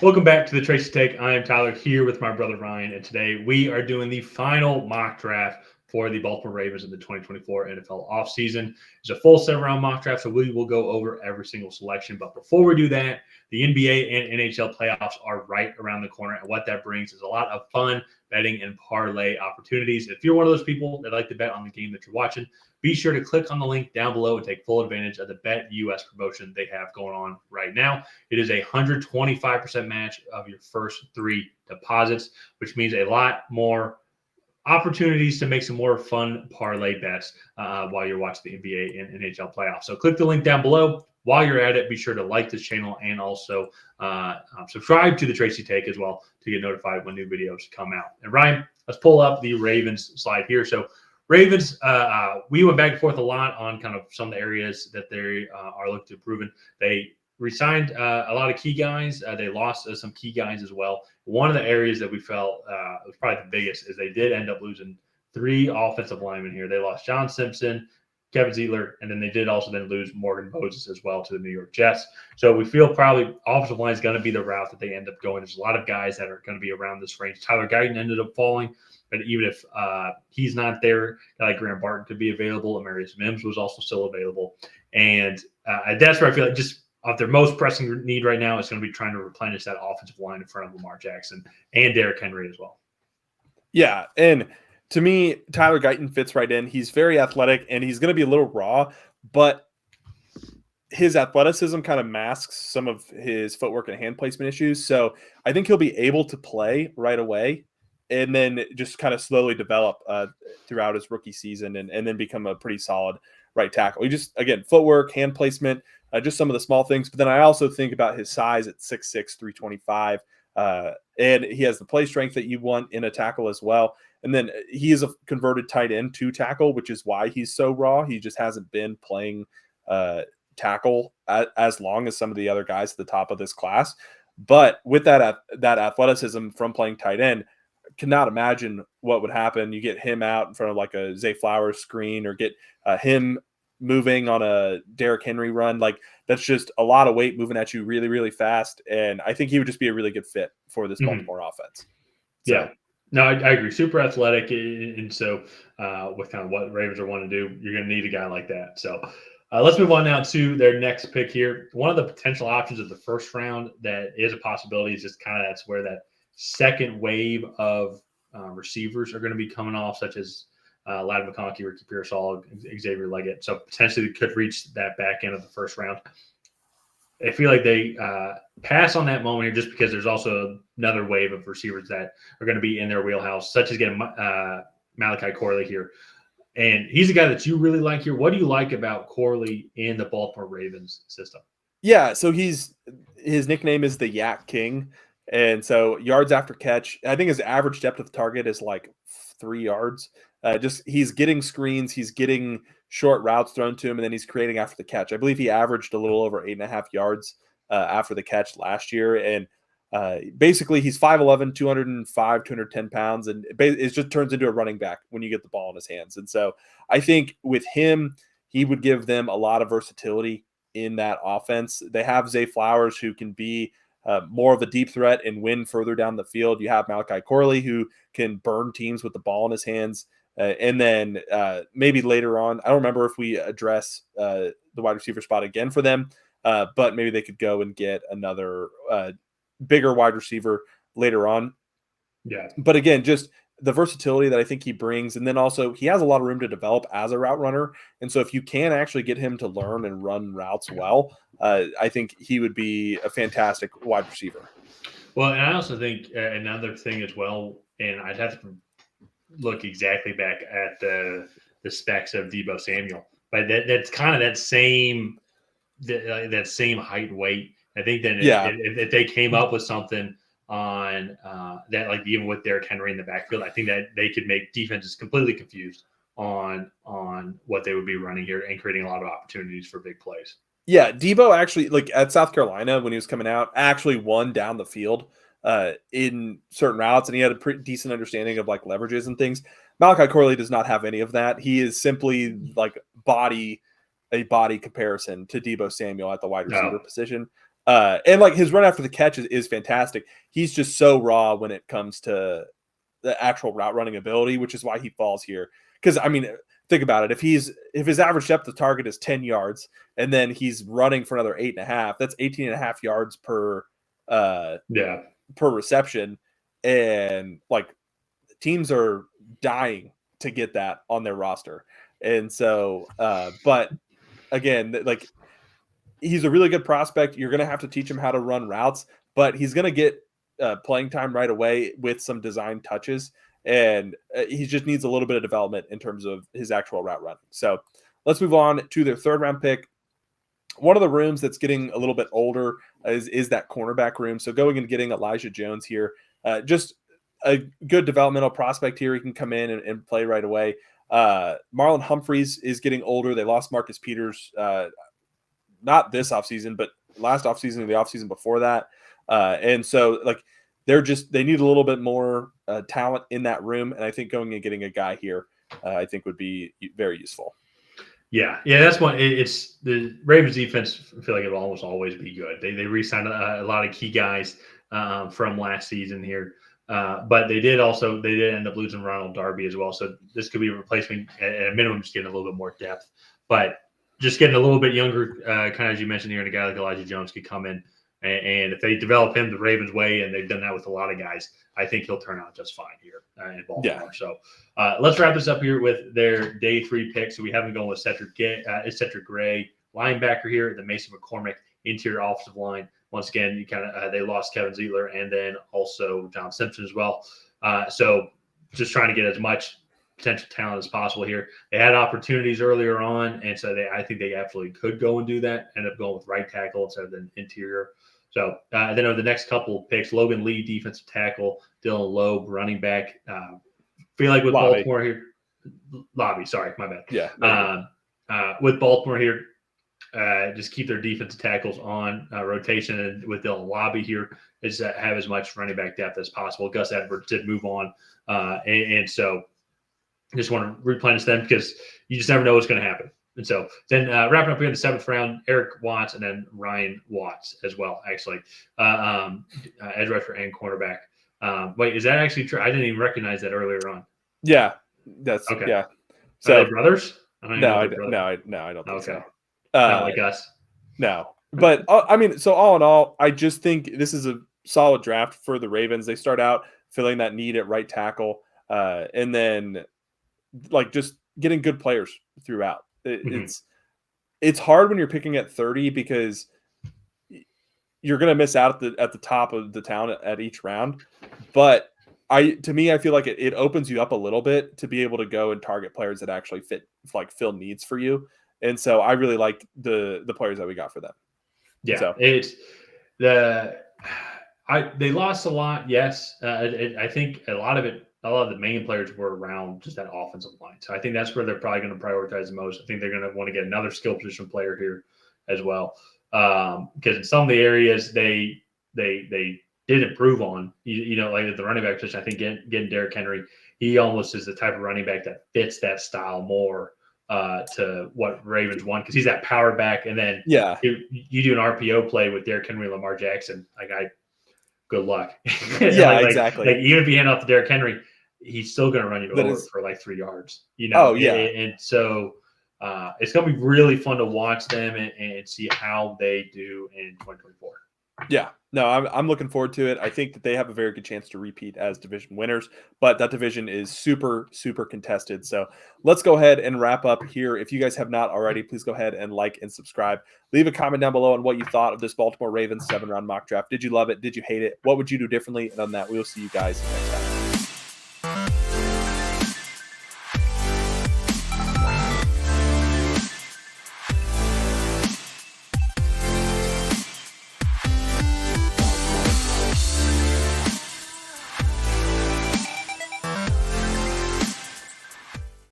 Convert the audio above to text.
Welcome back to the Tracy Take. I am Tyler here with my brother Ryan, and today we are doing the final mock draft for the Baltimore Ravens in the 2024 NFL offseason. It's a full 7-round mock draft, so we will go over every single selection. But before we do that, the NBA and NHL playoffs are right around the corner, and what that brings is a lot of fun betting and parlay opportunities. If you're one of those people that like to bet on the game that you're watching, be sure to click on the link down below and take full advantage of the Bet US promotion they have going on right now. It is a 125% match of your first 3 deposits, which means a lot more opportunities to make some more fun parlay bets while you're watching the NBA and NHL playoffs. So click the link down below. While you're at it, be sure to like this channel and also subscribe to the Tracy Take as well to get notified when new videos come out. And Ryan, let's pull up the Ravens slide here. So Ravens, we went back and forth a lot on kind of some of the areas that they are looking to improve in. They re-signed a lot of key guys. They lost some key guys as well. One of the areas that we felt was probably the biggest is they did end up losing 3 offensive linemen here. They lost John Simpson, Kevin Zeitler, and then they did also then lose Morgan Moses as well to the New York Jets. So we feel probably offensive line is going to be the route that they end up going. There's a lot of guys that are going to be around this range. Tyler Guyton ended up falling, but even if he's not there, like Graham Barton could be available. Amarius Mims was also still available. And that's where I feel like just their most pressing need right now is going to be trying to replenish that offensive line in front of Lamar Jackson and Derrick Henry as well. Yeah, and to me, Tyler Guyton fits right in. He's very athletic, and he's going to be a little raw, but his athleticism kind of masks some of his footwork and hand placement issues. So I think he'll be able to play right away and then just kind of slowly develop throughout his rookie season and then become a pretty solid right tackle. He just, again, footwork, hand placement, just some of the small things. But then I also think about his size at 6'6", 325. And he has the play strength that you want in a tackle as well. And then he is a converted tight end to tackle, which is why he's so raw. He just hasn't been playing tackle as long as some of the other guys at the top of this class. But with that athleticism from playing tight end, cannot imagine what would happen. You get him out in front of like a Zay Flowers screen or get him moving on a Derrick Henry run. Like that's just a lot of weight moving at you really, really fast. And I think he would just be a really good fit for this Baltimore offense. So. Yeah. No, I agree. Super athletic. And so with kind of what Ravens are wanting to do, you're going to need a guy like that. So let's move on now to their next pick here. One of the potential options of the first round that is a possibility is just kind of that's where that second wave of receivers are going to be coming off, such as Ladd McConkey, Ricky Pearsall, Xavier Leggett. So potentially they could reach that back end of the first round. I feel like they pass on that moment here just because there's also another wave of receivers that are going to be in their wheelhouse, such as getting Malachi Corley here. And he's a guy that you really like here. What do you like about Corley in the Baltimore Ravens system? Yeah, so his nickname is the Yak King. And so yards after catch, I think his average depth of target is like 3 yards. He's getting screens, he's getting short routes thrown to him, and then he's creating after the catch. I believe he averaged a little over 8.5 yards after the catch last year. And basically he's 5'11", 205, 210 pounds, and it just turns into a running back when you get the ball in his hands. And so I think with him, he would give them a lot of versatility in that offense. They have Zay Flowers, who can be more of a deep threat and win further down the field. You have Malachi Corley, who can burn teams with the ball in his hands. And then maybe later on, I don't remember if we address the wide receiver spot again for them, but maybe they could go and get another bigger wide receiver later on. Yeah. But again, just the versatility that I think he brings. And then also he has a lot of room to develop as a route runner. And so if you can actually get him to learn and run routes well, I think he would be a fantastic wide receiver. Well, and I also think another thing as well, and I'd have to look exactly back at the specs of Deebo Samuel, but that's kind of that same height and weight. I think that if they came up with something on that, like even with Derrick Henry in the backfield, I think that they could make defenses completely confused on what they would be running here and creating a lot of opportunities for big plays. Yeah, Deebo actually, like at South Carolina when he was coming out, actually won down the field in certain routes, and he had a pretty decent understanding of like leverages and things. Malachi Corley does not have any of that. He is simply like a body comparison to Deebo Samuel at the wide receiver position. And like his run after the catch is fantastic. He's just so raw when it comes to the actual route running ability, which is why he falls here. Because I mean, think about it. If his average depth of target is 10 yards and then he's running for another 8.5, that's 18.5 yards per reception. And like teams are dying to get that on their roster. And so, but again, like he's a really good prospect. You're going to have to teach him how to run routes, but he's going to get playing time right away with some design touches. And he just needs a little bit of development in terms of his actual route running. So let's move on to their 3rd round pick. One of the rooms that's getting a little bit older is that cornerback room. So going and getting Elijah Jones here, just a good developmental prospect here. He can come in and play right away. Marlon Humphreys is getting older. They lost Marcus Peters, not this offseason, but last offseason and the offseason before that. And so like they need a little bit more talent in that room. And I think going and getting a guy here, I think would be very useful. Yeah, that's one. It's the Ravens defense. I feel like it'll almost always be good. They re-signed a lot of key guys from last season here, but they did end up losing Ronald Darby as well. So this could be a replacement at a minimum, just getting a little bit more depth, but just getting a little bit younger, kind of as you mentioned here, and a guy like Elijah Jones could come in. And if they develop him the Ravens way, and they've done that with a lot of guys, I think he'll turn out just fine here in Baltimore. Yeah. So let's wrap this up here with their day 3 pick. So we haven't gone with Cedric Gray, linebacker here, the Mason McCormick, interior offensive line. Once again, they lost Kevin Zeitler and then also John Simpson as well. So just trying to get as much potential talent as possible here. They had opportunities earlier on, and so I think they absolutely could go and do that. End up going with right tackle instead of the interior. So then over the next couple of picks, Logan Lee, defensive tackle, Dylan Loeb, running back. Feel like with Baltimore here, sorry, my bad. Yeah. With Baltimore here, just keep their defensive tackles on rotation, and with Dylan Lobby here is have as much running back depth as possible. Gus Edwards did move on, and so just want to replenish them because you just never know what's going to happen. And so then wrapping up here in the 7th round, Eric Watts and then Ryan Watts as well, actually, edge rusher and cornerback. Wait, is that actually true? I didn't even recognize that earlier on. Yeah, that's okay. Yeah. So are they brothers? I don't think so. Not like us. No, but I mean, so all in all, I just think this is a solid draft for the Ravens. They start out filling that need at right tackle, and then like just getting good players throughout. It's hard when you're picking at 30 because you're going to miss out at the top of the town at each round. But I feel like it opens you up a little bit to be able to go and target players that actually fill needs for you. And so I really like the players that we got for them. Yeah, so. They lost a lot. Yes. I think a lot of the main players were around just that offensive line. So I think that's where they're probably going to prioritize the most. I think they're going to want to get another skill position player here as well. Because in some of the areas they did improve on, like at the running back position, I think getting Derrick Henry, he almost is the type of running back that fits that style more to what Ravens want, because he's that power back. And then you do an RPO play with Derrick Henry and Lamar Jackson, good luck. Exactly. Like even if you hand off to Derrick Henry, he's still going to run you over for like 3 yards. And so it's going to be really fun to watch them and see how they do in 2024. Yeah, no, I'm looking forward to it. I think that they have a very good chance to repeat as division winners, but that division is super, super contested. So let's go ahead and wrap up here. If you guys have not already, please go ahead and like and subscribe. Leave a comment down below on what you thought of this Baltimore Ravens 7-round mock draft. Did you love it? Did you hate it? What would you do differently? And on that, we will see you guys next time.